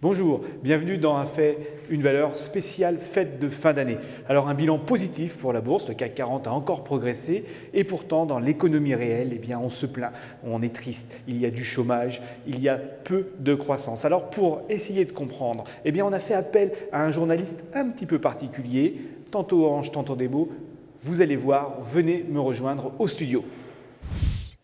Bonjour, bienvenue dans un fait, une valeur spéciale fête de fin d'année. Alors un bilan positif pour la bourse, le CAC 40 a encore progressé et pourtant dans l'économie réelle, eh bien, on se plaint, on est triste, il y a du chômage, il y a peu de croissance. Alors pour essayer de comprendre, eh bien, on a fait appel à un journaliste un petit peu particulier, tantôt orange, tantôt démo. Vous allez voir, venez me rejoindre au studio.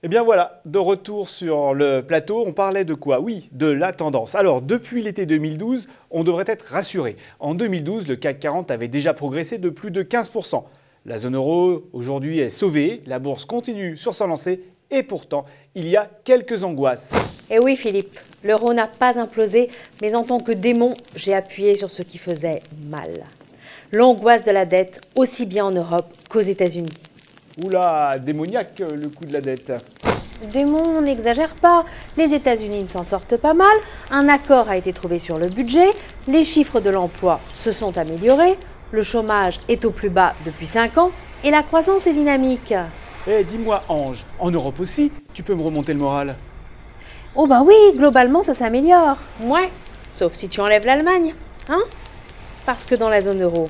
Eh bien voilà, de retour sur le plateau, on parlait de quoi? Oui, de la tendance. Alors, depuis l'été 2012, on devrait être rassuré. En 2012, le CAC 40 avait déjà progressé de plus de 15%. La zone euro, aujourd'hui, est sauvée, la bourse continue sur sa lancée et pourtant, il y a quelques angoisses. Eh oui Philippe, l'euro n'a pas implosé, mais en tant que démon, j'ai appuyé sur ce qui faisait mal. L'angoisse de la dette, aussi bien en Europe qu'aux États-Unis. Oula, démoniaque le coup de la dette. Démon, on n'exagère pas. Les États-Unis ne s'en sortent pas mal. Un accord a été trouvé sur le budget. Les chiffres de l'emploi se sont améliorés. Le chômage est au plus bas depuis 5 ans. Et la croissance est dynamique. Eh, dis-moi Ange, en Europe aussi, tu peux me remonter le moral? Oh bah oui, globalement ça s'améliore. Ouais, sauf si tu enlèves l'Allemagne. Hein? Parce que dans la zone euro,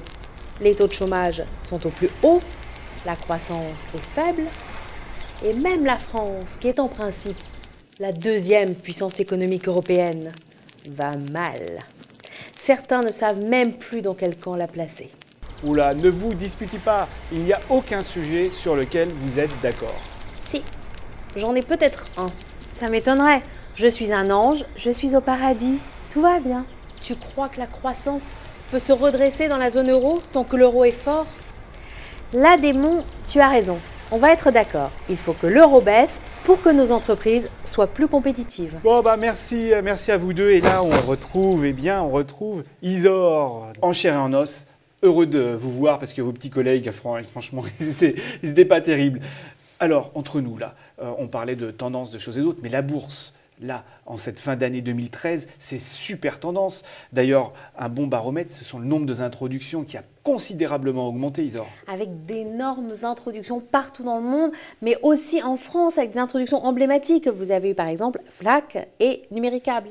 les taux de chômage sont au plus haut. La croissance est faible et même la France, qui est en principe la deuxième puissance économique européenne, va mal. Certains ne savent même plus dans quel camp la placer. Oula, ne vous disputez pas, il n'y a aucun sujet sur lequel vous êtes d'accord. Si, j'en ai peut-être un. Ça m'étonnerait. Je suis un ange, je suis au paradis, tout va bien. Tu crois que la croissance peut se redresser dans la zone euro tant que l'euro est fort ? Là, démon, tu as raison. On va être d'accord. Il faut que l'euro baisse pour que nos entreprises soient plus compétitives. Bon bah merci à vous deux. Et là on retrouve Isor en chair et en os. Heureux de vous voir parce que vos petits collègues, franchement, ils étaient pas terribles. Alors entre nous là, on parlait de tendance de choses et d'autres, mais la bourse. Là, en cette fin d'année 2013, c'est super tendance. D'ailleurs, un bon baromètre, ce sont le nombre d'introductions qui a considérablement augmenté, Isor. Avec d'énormes introductions partout dans le monde, mais aussi en France avec des introductions emblématiques. Vous avez eu par exemple Fnac et Numéricable.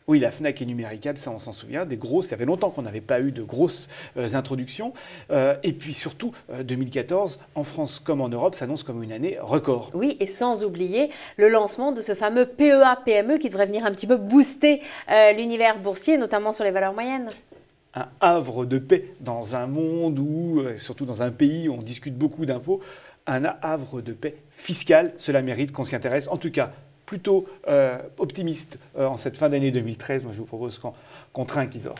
Oui, la Fnac et Numéricable, ça on s'en souvient, des grosses, ça fait longtemps qu'on n'avait pas eu de grosses introductions. Et puis surtout, 2014, en France comme en Europe, s'annonce comme une année record. Oui, et sans oublier le lancement de ce fameux PEA-PME qui devrait venir un petit peu booster l'univers boursier, notamment sur les valeurs moyennes. Un havre de paix dans un monde où, surtout dans un pays où on discute beaucoup d'impôts, un havre de paix fiscal, cela mérite qu'on s'y intéresse. En tout cas, plutôt optimiste en cette fin d'année 2013. Moi, je vous propose qu'on trinque, Isor.